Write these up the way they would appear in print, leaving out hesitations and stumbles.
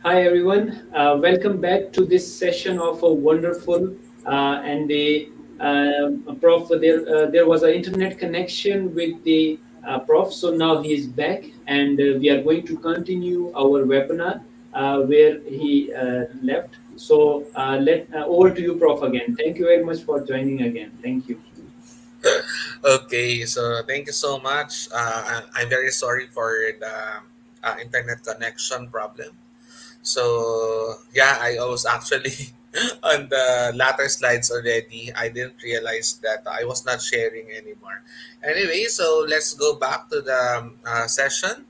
Hi everyone, welcome back to this session of a wonderful and a prof. There was an internet connection with the prof, so now he is back, and we are going to continue our webinar where he left. So let over to you, prof. Again. Thank you very much for joining again. Thank you. Okay, so thank you so much. I'm very sorry for the internet connection problem. So yeah, I was actually on the latter slides already. I didn't realize that I was not sharing anymore. Anyway, so let's go back to the session.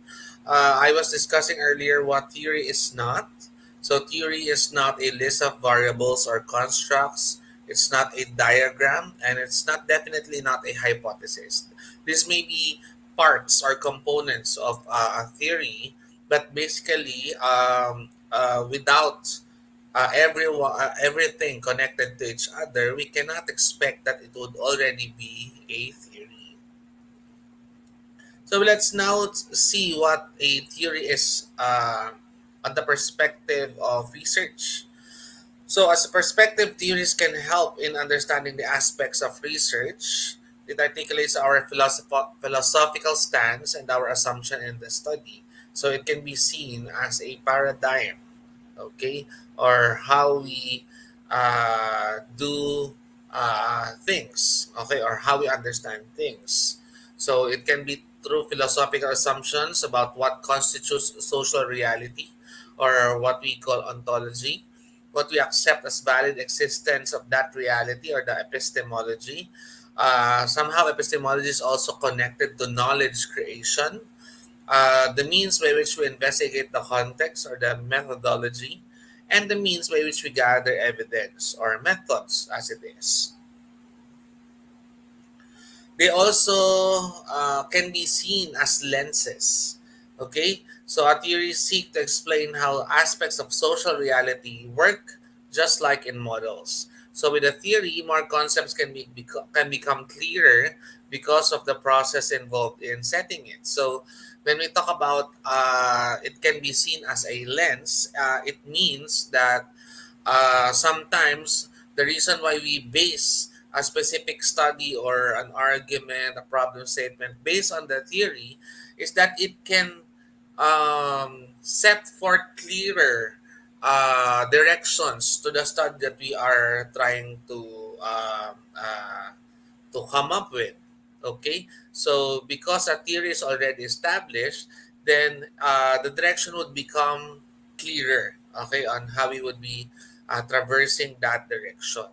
I was discussing earlier what theory is not. So theory is not a list of variables or constructs. It's not a diagram, and it's not definitely not a hypothesis. This may be parts or components of a theory, but basically, without everything connected to each other, we cannot expect that it would already be a theory. So let's now see what a theory is on the perspective of research. So, as a perspective, theories can help in understanding the aspects of research. It articulates our philosophical stance and our assumption in the study. So, it can be seen as a paradigm, okay, or how we do things, okay, or how we understand things. So, it can be through philosophical assumptions about what constitutes social reality, or what we call ontology, what we accept as valid existence of that reality, or the epistemology. Somehow, epistemology is also connected to knowledge creation, the means by which we investigate the context or the methodology, and the means by which we gather evidence or methods as it is. They also can be seen as lenses. Okay, so our theories seek to explain how aspects of social reality work, just like in models. So with a theory, more concepts can become clearer because of the process involved in setting it. So when we talk about it can be seen as a lens, it means that sometimes the reason why we base a specific study or an argument, a problem statement based on the theory is that it can set forth clearer directions to the study that we are trying to come up with. Okay, so because a theory is already established, then the direction would become clearer. Okay, on how we would be traversing that direction.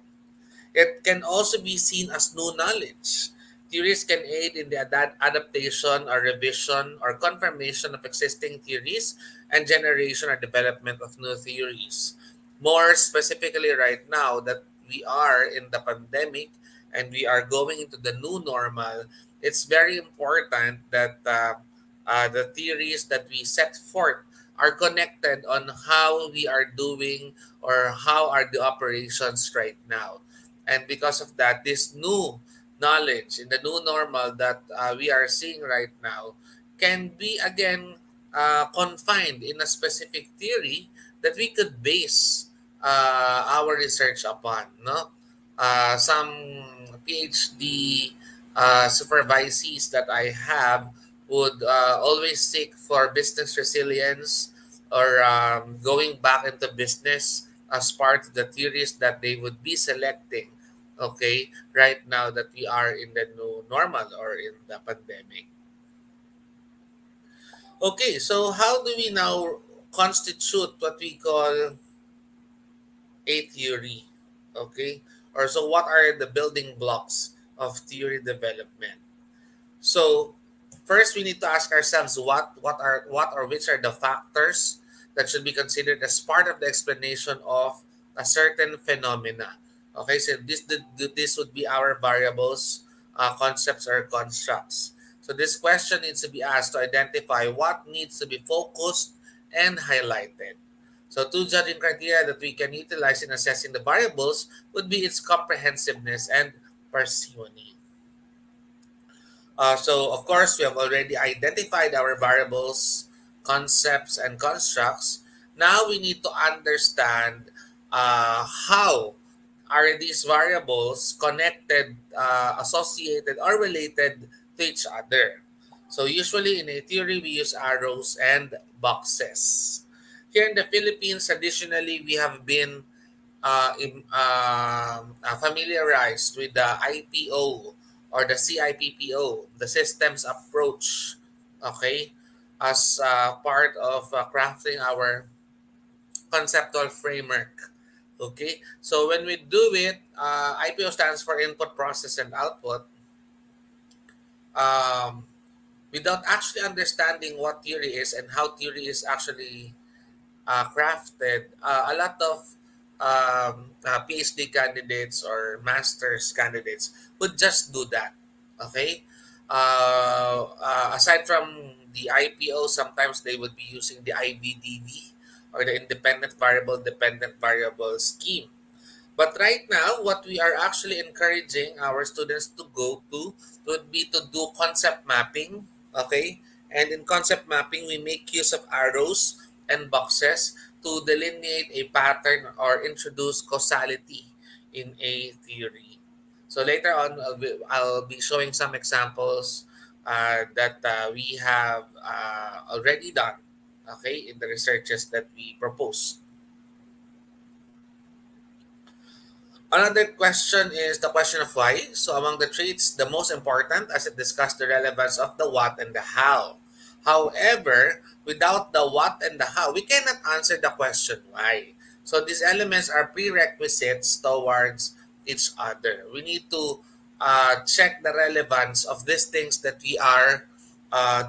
It can also be seen as new knowledge. Theories can aid in the adaptation or revision or confirmation of existing theories and generation or development of new theories. More specifically, right now that we are in the pandemic and we are going into the new normal, it's very important that the theories that we set forth are connected on how we are doing or how are the operations right now. And because of that, this new knowledge in the new normal that we are seeing right now can be again confined in a specific theory that we could base our research upon. No, some PhD supervisees that I have would always seek for business resilience or going back into business as part of the theories that they would be selecting, okay, right now that we are in the new normal or in the pandemic. Okay, so how do we now constitute what we call a theory? Okay, or so what are the building blocks of theory development? So first we need to ask ourselves what or which are the factors that should be considered as part of the explanation of a certain phenomena. Okay, so this would be our variables, concepts or constructs. So this question needs to be asked to identify what needs to be focused and highlighted. So two judging criteria that we can utilize in assessing the variables would be its comprehensiveness and parsimony. So of course, we have already identified our variables. concepts and constructs, now we need to understand how are these variables connected, associated, or related to each other. So usually in a theory, we use arrows and boxes. Here in the Philippines, traditionally, we have been familiarized with the IPO or the CIPPO, the systems approach, okay, as part of crafting our conceptual framework. Okay, so when we do it, IPO stands for input, process, and output. Um, Without actually understanding what theory is and how theory is actually crafted, a lot of PhD candidates or master's candidates would just do that. Okay. Aside from the IPO, sometimes they would be using the IVDV or the independent variable dependent variable scheme. But right now, what we are actually encouraging our students to go to would be to do concept mapping, okay? And in concept mapping, we make use of arrows and boxes to delineate a pattern or introduce causality in a theory. So later on, I'll be showing some examples that we have already done, okay, in the researches that we propose. Another question is the question of why. So among the traits, the most important as it discussed the relevance of the what and the how. However, without the what and the how, we cannot answer the question why. So these elements are prerequisites towards each other. We need to check the relevance of these things that we are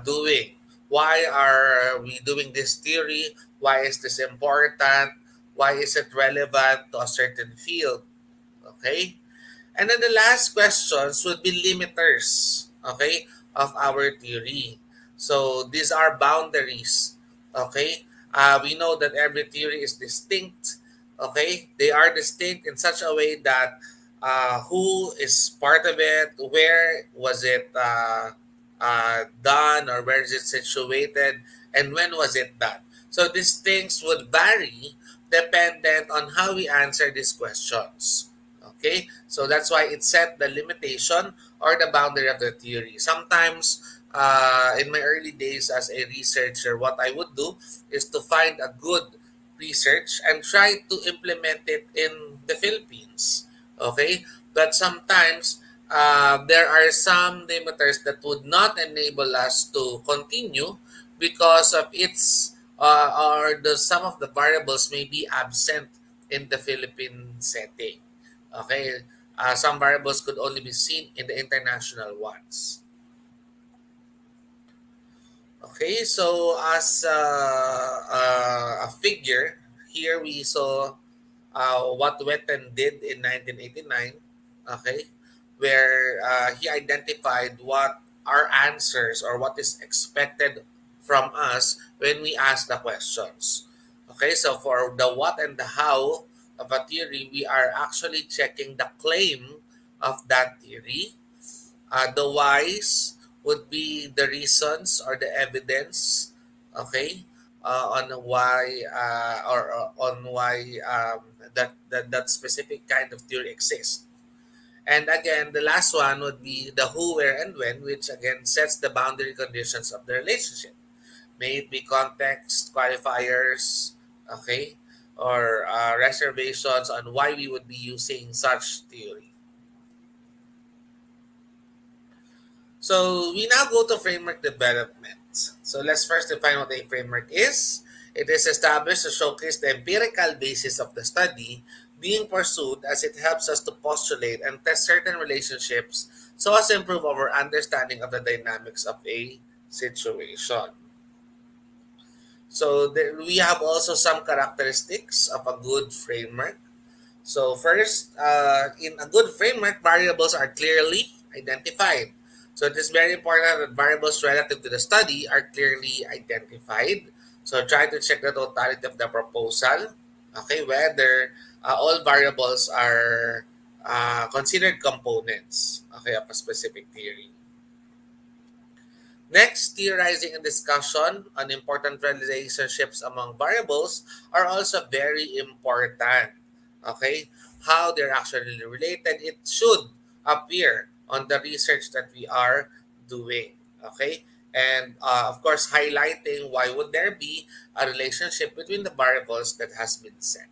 doing. Why are we doing this theory? Why is this important? Why is it relevant to a certain field? Okay? And then the last questions would be limiters, okay, of our theory. So these are boundaries, okay? We know that every theory is distinct, okay? They are distinct in such a way that who is part of it, where was it done, or where is it situated, and when was it done. So these things would vary dependent on how we answer these questions. Okay, so that's why it set the limitation or the boundary of the theory. Sometimes, in my early days as a researcher, what I would do is to find a good research and try to implement it in the Philippines. Okay, but sometimes there are some limiters that would not enable us to continue because of its or the some of the variables may be absent in the Philippine setting. Okay, some variables could only be seen in the international ones. Okay, so as a figure, here we saw what Witten did in 1989, okay, where he identified what our answers or what is expected from us when we ask the questions. Okay, so for the what and the how of a theory, we are actually checking the claim of that theory. The whys would be the reasons or the evidence, okay, on why or on why that specific kind of theory exists. And again, the last one would be the who, where, and when, which again sets the boundary conditions of the relationship. May it be context, qualifiers, okay, or reservations on why we would be using such theory. So we now go to framework development. So let's first define what a framework is. It is established to showcase the empirical basis of the study being pursued as it helps us to postulate and test certain relationships so as to improve our understanding of the dynamics of a situation. So there, we have also some characteristics of a good framework. So first, in a good framework, variables are clearly identified. So it is very important that variables relative to the study are clearly identified. So try to check the totality of the proposal. Okay, whether all variables are considered components, okay, of a specific theory. Next, theorizing and discussion on important relationships among variables are also very important. Okay? How they're actually related, it should appear on the research that we are doing. Okay? And of course, highlighting why would there be a relationship between the variables that has been set.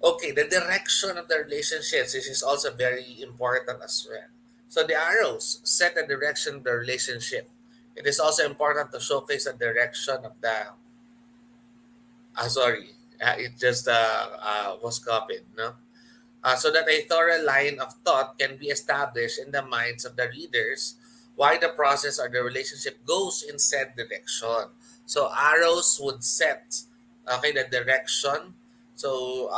Okay, the direction of the relationships, this is also very important as well. So the arrows set the direction of the relationship. It is also important to showcase the direction of the, sorry, it just was copied, no? So that a thorough line of thought can be established in the minds of the readers why the process or the relationship goes in said direction. So arrows would set, okay, the direction. So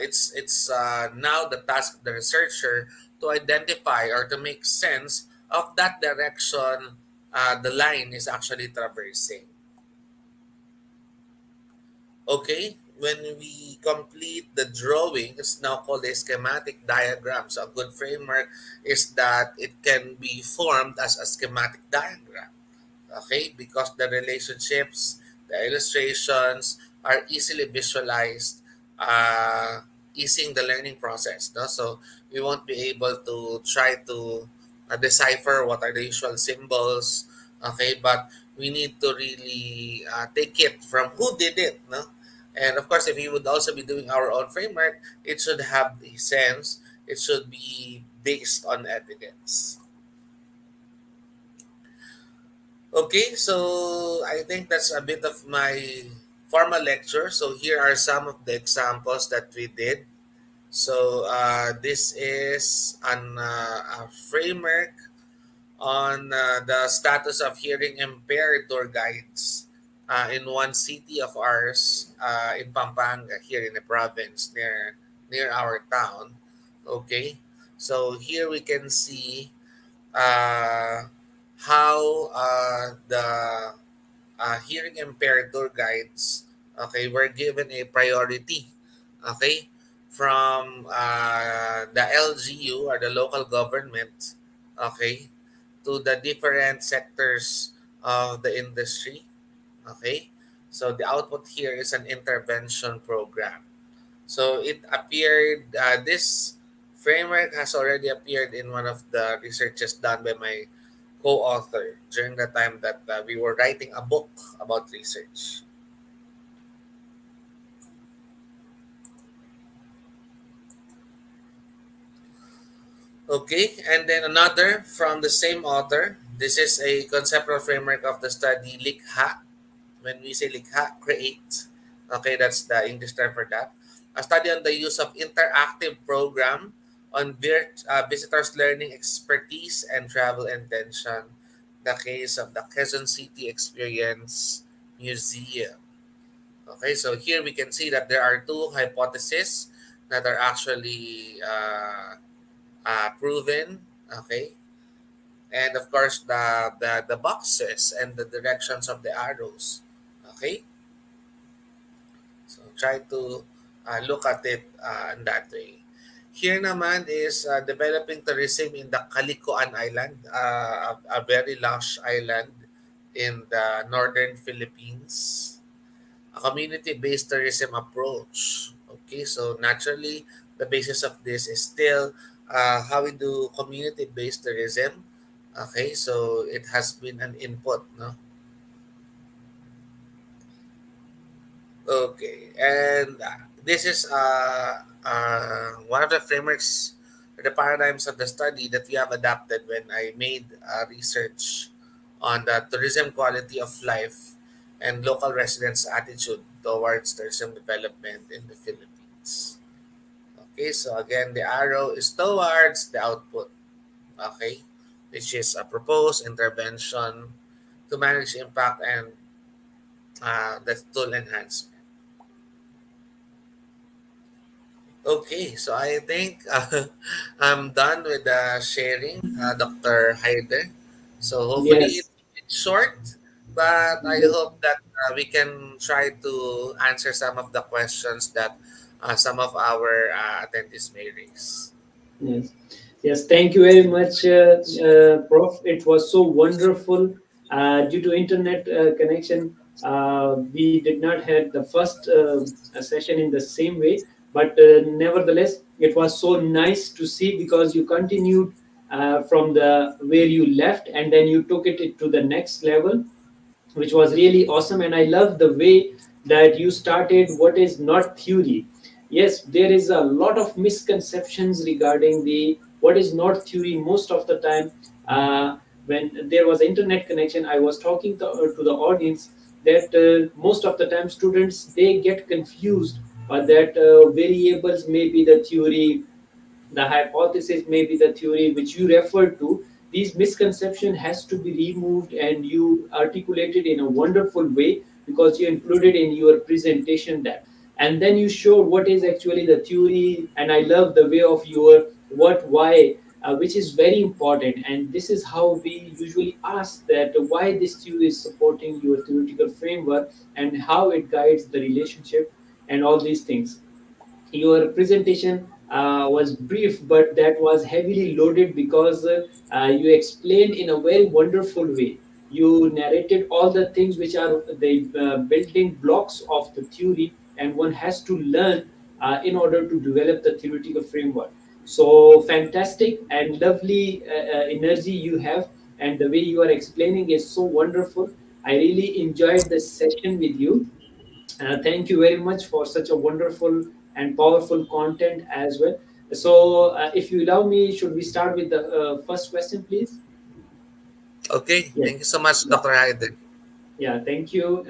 it's now the task of the researcher to identify or to make sense of that direction the line is actually traversing. Okay, when we complete the drawing, it's now called a schematic diagram. So a good framework is that it can be formed as a schematic diagram. Okay, because the relationships, the illustrations are easily visualized, easing the learning process. No? So we won't be able to try to decipher what are the usual symbols. Okay, but we need to really take it from who did it. No? And of course, if we would also be doing our own framework, it should have a sense. It should be based on evidence. Okay, so I think that's a bit of my formal lecture. So here are some of the examples that we did. So this is a framework on the status of hearing impaired tour guides in one city of ours in Pampanga, here in the province near our town. Okay, so here we can see uh, how the hearing impaired tour guides, okay, were given a priority, okay, from the LGU or the local government, okay, to the different sectors of the industry, okay. So the output here is an intervention program. So it appeared, this framework has already appeared in one of the researches done by my co-author during the time that we were writing a book about research. Okay, and then another from the same author. This is a conceptual framework of the study Likha. When we say Likha, create. Okay, that's the English term for that. A study on the use of interactive program on visitors' learning expertise and travel intention. The case of the Quezon City Experience Museum. Okay, so here we can see that there are two hypotheses that are actually proven. Okay, and of course the boxes and the directions of the arrows. Okay, so try to look at it in that way. Here naman is developing tourism in the Calikuan Island, a very lush island in the northern Philippines. A community-based tourism approach. Okay, so naturally, the basis of this is still how we do community-based tourism. Okay, so it has been an input, no? Okay, and this is one of the frameworks, the paradigms of the study that we have adapted when I made research on the tourism quality of life and local residents' attitude towards tourism development in the Philippines. Okay, so again, the arrow is towards the output, okay, which is a proposed intervention to manage impact and the tool enhancement. Okay, so I think I'm done with the sharing, Dr. Haider. So hopefully Yes. it's short, but I Yes. hope that we can try to answer some of the questions that some of our attendees may raise. Yes. Yes, thank you very much, Prof. It was so wonderful. Due to internet connection, we did not have the first session in the same way, but nevertheless, it was so nice to see because you continued from the where you left, and then you took it to the next level, which was really awesome. And I love the way that you started what is not theory. Yes, there is a lot of misconceptions regarding the what is not theory most of the time. When there was internet connection, I was talking to the audience that most of the time students they get confused, that variables may be the theory, the hypothesis may be the theory which you referred to. These misconception has to be removed, and you articulated in a wonderful way because you included in your presentation that, and then you showed what is actually the theory. And I love the way of your what why, which is very important. And this is how we usually ask that why this theory is supporting your theoretical framework and how it guides the relationship and all these things. Your presentation was brief, but that was heavily loaded because you explained in a very wonderful way. You narrated all the things which are the building blocks of the theory, and one has to learn in order to develop the theoretical framework. So fantastic and lovely energy you have, and the way you are explaining is so wonderful. I really enjoyed this session with you. Thank you very much for such a wonderful and powerful content as well. So, if you allow me, should we start with the first question, please? Okay, Yes. thank you so much, Yeah. Dr. Haider. Yeah. Thank you.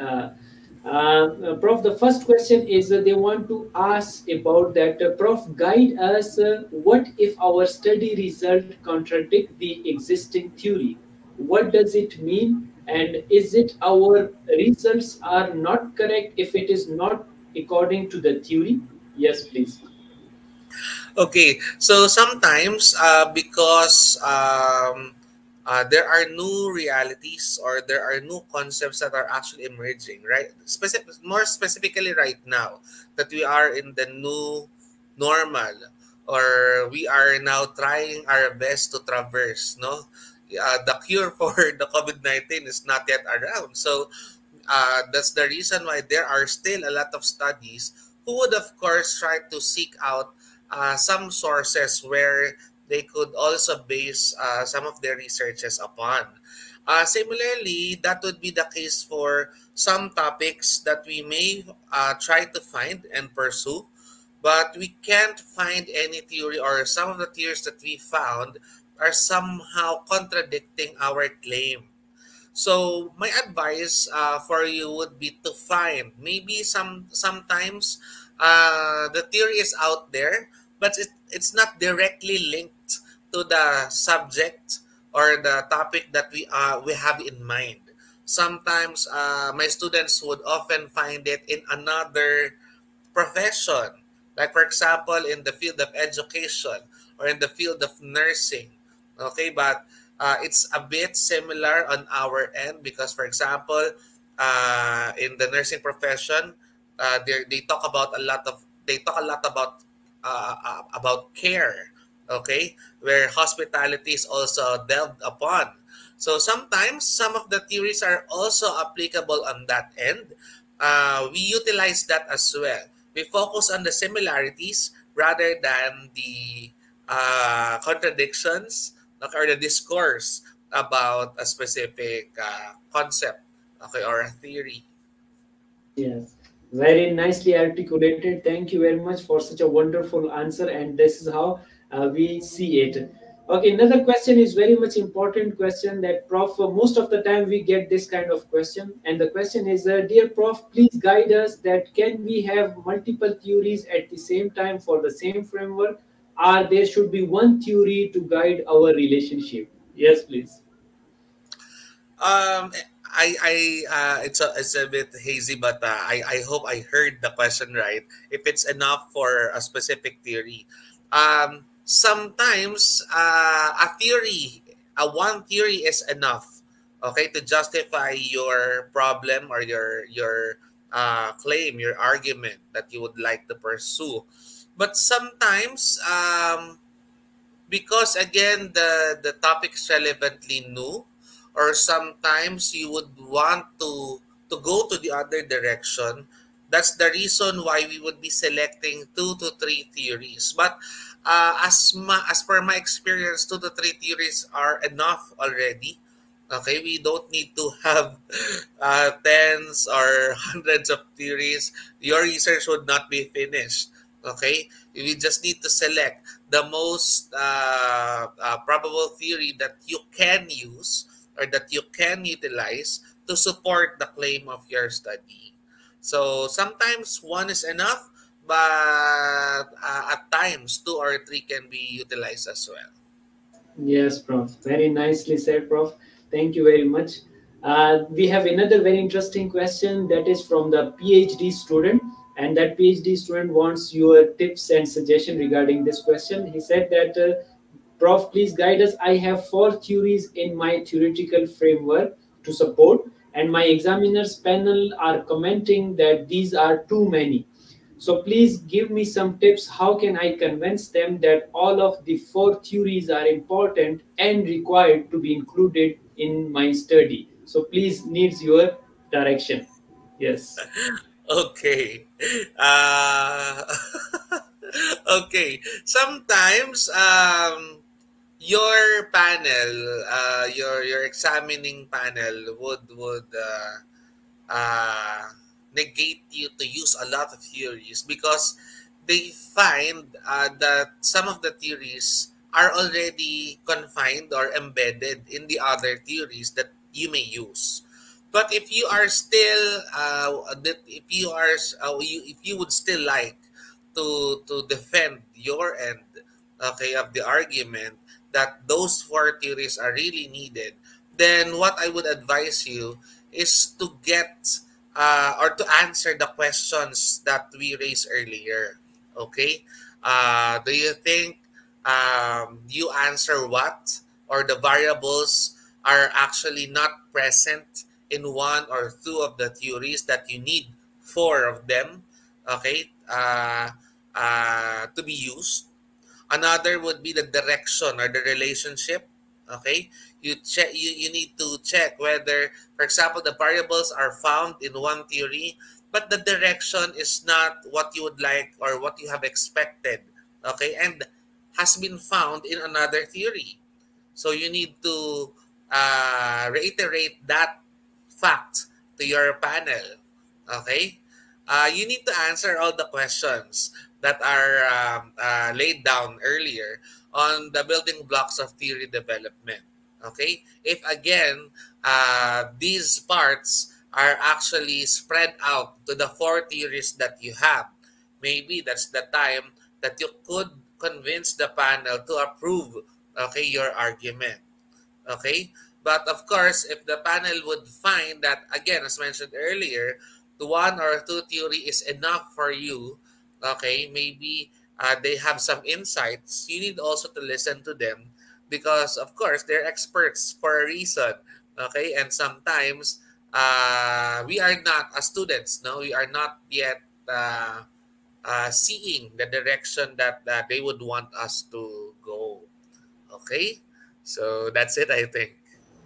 Prof, the first question is they want to ask about that. Prof, guide us. What if our study result contradict the existing theory? What does it mean? And is it our results are not correct if it is not according to the theory? Yes, please. Okay, so sometimes because there are new realities or there are new concepts that are actually emerging, right? More specifically, right now that we are in the new normal, or we are now trying our best to traverse. No, the cure for the COVID-19 is not yet around, so that's the reason why there are still a lot of studies who would, of course, try to seek out some sources where they could also base some of their researches upon. Similarly, that would be the case for some topics that we may try to find and pursue, but we can't find any theory, or some of the theories that we found are somehow contradicting our claim. So my advice for you would be to find maybe sometimes the theory is out there, but it's not directly linked to the subject or the topic that we have in mind. Sometimes my students would often find it in another profession, like for example in the field of education or in the field of nursing. Okay, but it's a bit similar on our end because, for example, in the nursing profession, they talk about a lot of they talk a lot about care. Okay, where hospitality is also delved upon. So sometimes some of the theories are also applicable on that end. We utilize that as well. We focus on the similarities rather than the contradictions, okay, or the discourse about a specific concept, okay, or a theory. Yes, very nicely articulated. Thank you very much for such a wonderful answer. And this is how we see it. Okay, another question is very much important question that Prof. Most of the time we get this kind of question, and the question is, dear Prof, please guide us that can we have multiple theories at the same time for the same framework, or there should be one theory to guide our relationship? Yes, please. Um, it's a bit hazy, but I hope I heard the question right. If it's enough for a specific theory, sometimes a one theory is enough, okay, to justify your problem or your claim, your argument that you would like to pursue. But sometimes because again the topic is relevantly new, or sometimes you would want to go to the other direction. That's the reason why we would be selecting 2 to 3 theories. But as per my experience, 2 to 3 theories are enough already. Okay, we don't need to have tens or hundreds of theories. Your research would not be finished. Okay, we just need to select the most probable theory that you can use or that you can utilize to support the claim of your study. So sometimes one is enough, but at times 2 or 3 can be utilized as well. Yes, Prof. Very nicely said, Prof. Thank you very much. We have another very interesting question that is from the PhD student, and that PhD student wants your tips and suggestion regarding this question. He said that, Prof, please guide us. I have 4 theories in my theoretical framework to support, and my examiners panel are commenting that these are too many. So please give me some tips. How can I convince them that all of the 4 theories are important and required to be included in my study? So please needs your direction. Yes. Okay. Uh, okay. Sometimes your panel, your examining panel would uh, negate you to use a lot of theories because they find that some of the theories are already confined or embedded in the other theories that you may use. But if you are still, if you are, if you would still like to defend your end, okay, of the argument that those 4 theories are really needed, then what I would advise you is to get or to answer the questions that we raised earlier. Okay, do you think you answer what, or the variables are actually not present in 1 or 2 of the theories that you need 4 of them? Okay, to be used. Another would be the direction or the relationship. Okay, you need to check whether, for example, the variables are found in one theory, but the direction is not what you would like or what you have expected. Okay, and has been found in another theory. So you need to reiterate that fact to your panel. Okay? You need to answer all the questions that are laid down earlier on the building blocks of theory development. Okay? If again, these parts are actually spread out to the 4 theories that you have, maybe that's the time that you could convince the panel to approve, okay, your argument. Okay? But of course, if the panel would find that, again, as mentioned earlier, the 1 or 2 theory is enough for you, okay, maybe they have some insights, you need also to listen to them because, of course, they're experts for a reason. Okay? And sometimes we are not, as students, no, we are not yet seeing the direction that they would want us to go. Okay? So that's it, I think.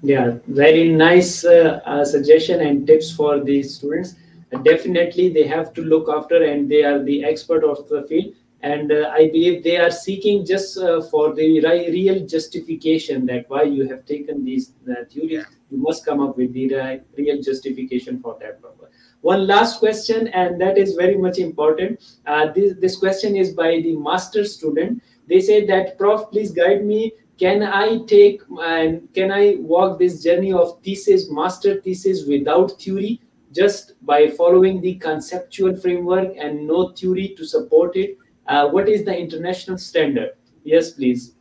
Yeah, very nice suggestion and tips for the students. Definitely, they have to look after, and they are the expert of the field. And I believe they are seeking just for the real justification that why you have taken these Yeah. theories. You must come up with the real justification for that purpose. One last question, and that is very much important. This question is by the master student. They say that, Prof, please guide me. Can I take and can I walk this journey of thesis, master thesis without theory, just by following the conceptual framework and no theory to support it? What is the international standard? Yes, please.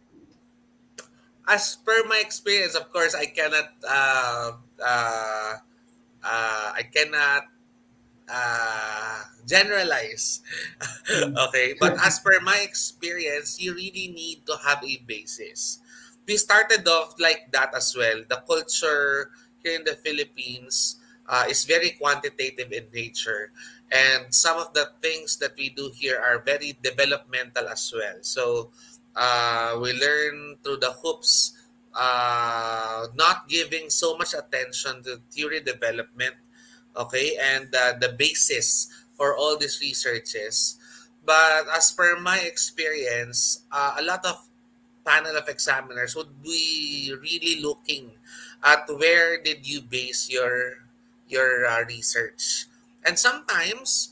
As per my experience, of course, I cannot generalize. Hmm. Okay, but as per my experience, you really need to have a basis. We started off like that as well. The culture here in the Philippines is very quantitative in nature, and some of the things that we do here are very developmental as well. So We learn through the hoops, not giving so much attention to theory development, okay, and the basis for all these researches. But as per my experience, a lot of panel of examiners would be really looking at where did you base your research, and sometimes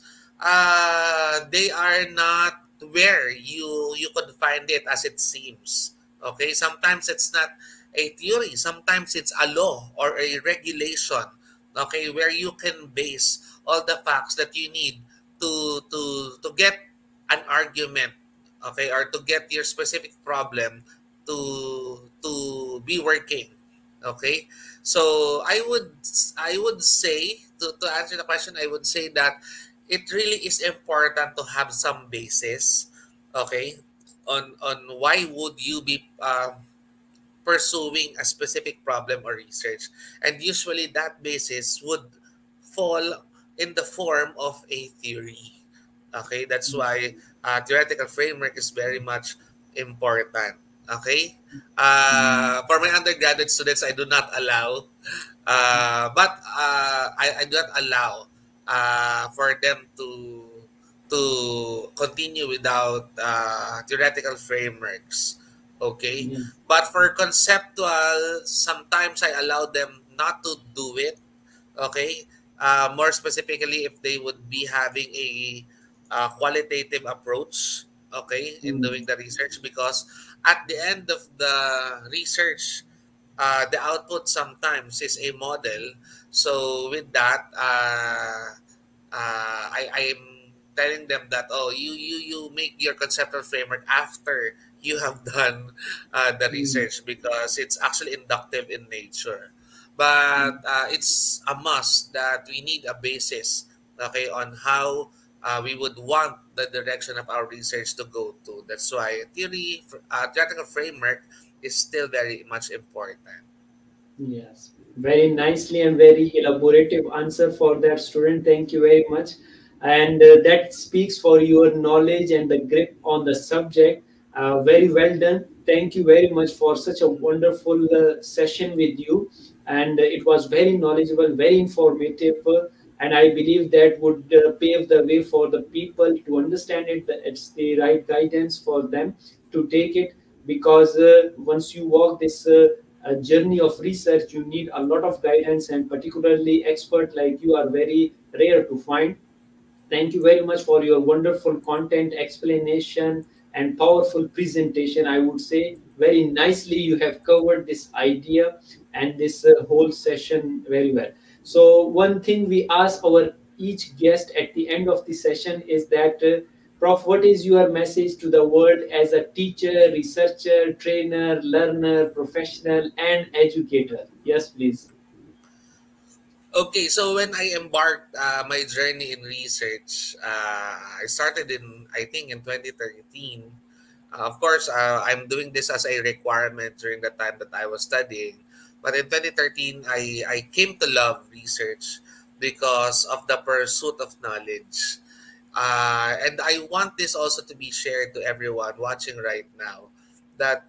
they are not where you could find it as it seems. Okay, sometimes it's not a theory, sometimes it's a law or a regulation, okay, where you can base all the facts that you need to get an argument, okay, or to get your specific problem to be working, okay. So I would say, to answer the question, I would say that it really is important to have some basis, okay, on why would you be pursuing a specific problem or research. And usually that basis would fall in the form of a theory. Okay, that's why theoretical framework is very much important. Okay, for my undergraduate students, I do not allow, I do not allow for them to continue without theoretical frameworks. Okay, Yeah. but for conceptual, sometimes I allow them not to do it. Okay, more specifically, if they would be having a qualitative approach, okay, in doing Mm. the research, because at the end of the research, the output sometimes is a model. So with that, I'm telling them that, oh, you make your conceptual framework after you have done the Mm. research, because it's actually inductive in nature. But it's a must that we need a basis, okay, on how we would want the direction of our research to go to. That's why theoretical framework is still very much important. Yes, very nicely and very elaborative answer for that student. Thank you very much. And that speaks for your knowledge and the grip on the subject. Very well done. Thank you very much for such a wonderful session with you. And it was very knowledgeable, very informative. And I believe that would pave the way for the people to understand it. That it's the right guidance for them to take it, because once you walk this journey of research, you need a lot of guidance, and particularly expert like you are very rare to find. Thank you very much for your wonderful content explanation and powerful presentation. I would say very nicely you have covered this idea and this whole session very well. So one thing we ask our each guest at the end of the session is that, Prof, what is your message to the world as a teacher, researcher, trainer, learner, professional, and educator? Yes, please. Okay, so when I embarked my journey in research, I started in, I think, in 2013. Of course, I'm doing this as a requirement during the time that I was studying. But in 2013, I came to love research because of the pursuit of knowledge. And I want this also to be shared to everyone watching right now, that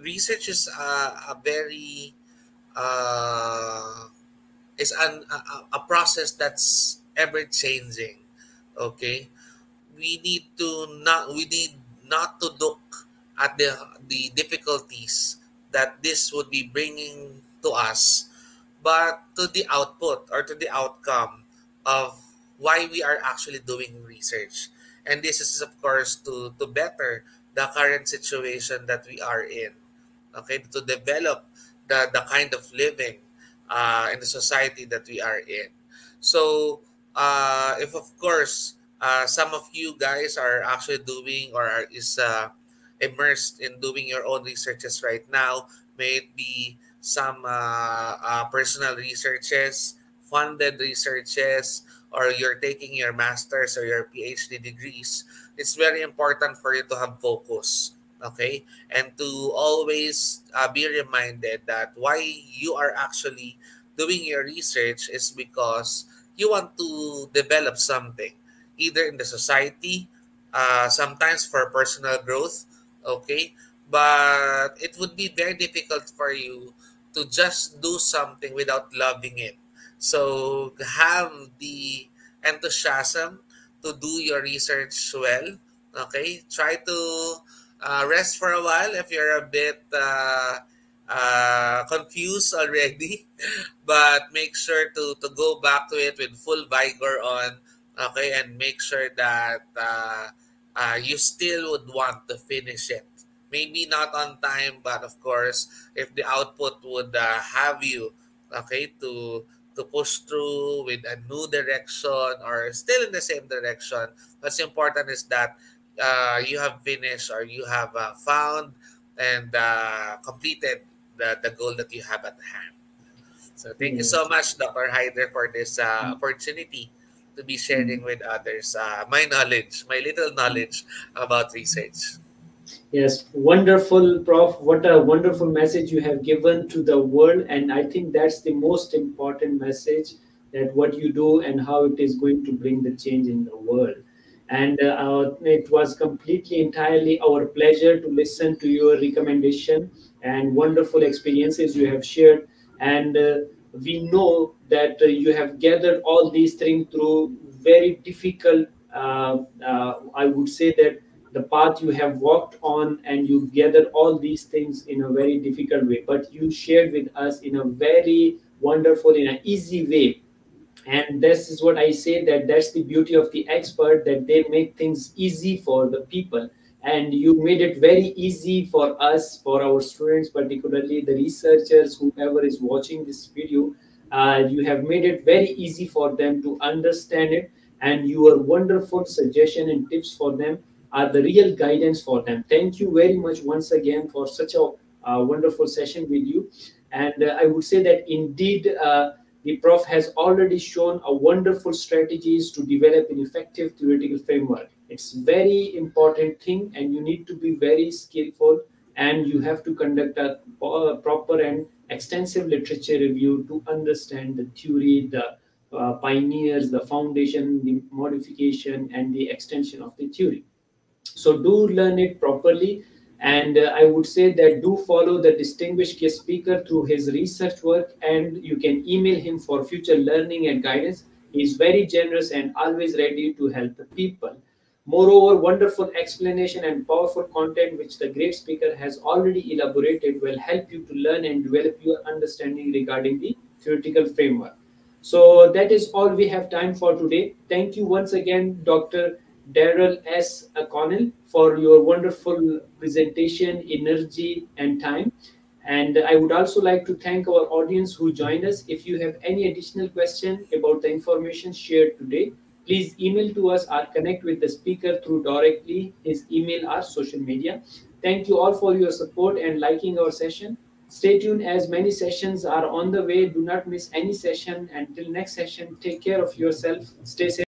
research is a very uh, is a process that's ever changing. Okay, we need not to look at the difficulties that this would be bringing to us, but to the output or to the outcome of why we are actually doing research. And this is, of course, to better the current situation that we are in, okay, to develop the kind of living in the society that we are in. So if, of course, some of you guys are actually doing or is immersed in doing your own researches right now, may it be some personal researches, funded researches, or you're taking your master's or your PhD degrees, it's very important for you to have focus, okay, and to always be reminded that why you are actually doing your research is because you want to develop something, either in the society, sometimes for personal growth, Okay, but it would be very difficult for you to just do something without loving it. So have the enthusiasm to do your research well. Okay, try to rest for a while if you're a bit confused already, but make sure to go back to it with full vigor on. Okay, and make sure that you still would want to finish it. Maybe not on time, but of course, if the output would have you, okay, to push through with a new direction or still in the same direction, what's important is that you have finished or you have found and completed the goal that you have at hand. So thank you so Yes. much, Dr. Haider, for this opportunity to be sharing with others my knowledge, my little knowledge about research. Yes, wonderful, Prof. What a wonderful message you have given to the world. And I think that's the most important message, that what you do and how it is going to bring the change in the world. And it was completely, entirely our pleasure to listen to your recommendation and wonderful experiences you have shared. And we know that you have gathered all these things through very difficult, I would say that the path you have walked on, and you gather all these things in a very difficult way, but you shared with us in a very wonderful, in an easy way. And this is what I say, that that's the beauty of the expert, that they make things easy for the people. And you made it very easy for us, for our students, particularly the researchers, whoever is watching this video. You have made it very easy for them to understand it, and your wonderful suggestion and tips for them are the real guidance for them. Thank you very much once again for such a wonderful session with you. And I would say that indeed, the Prof has already shown a wonderful strategies to develop an effective theoretical framework. It's very important thing, and you need to be very skillful, and you have to conduct a proper and extensive literature review to understand the theory, the pioneers, the foundation, the modification, and the extension of the theory. So do learn it properly. And I would say that do follow the distinguished guest speaker through his research work, and you can email him for future learning and guidance. He is very generous and always ready to help the people. Moreover, wonderful explanation and powerful content which the great speaker has already elaborated will help you to learn and develop your understanding regarding the theoretical framework. So that is all we have time for today. Thank you once again, Dr. Daryl S. Connell, for your wonderful presentation, energy, and time. And I would also like to thank our audience who joined us. If you have any additional question about the information shared today, please email to us or connect with the speaker through directly his email or social media. Thank you all for your support and liking our session. Stay tuned as many sessions are on the way. Do not miss any session. Until next session, take care of yourself. Stay safe.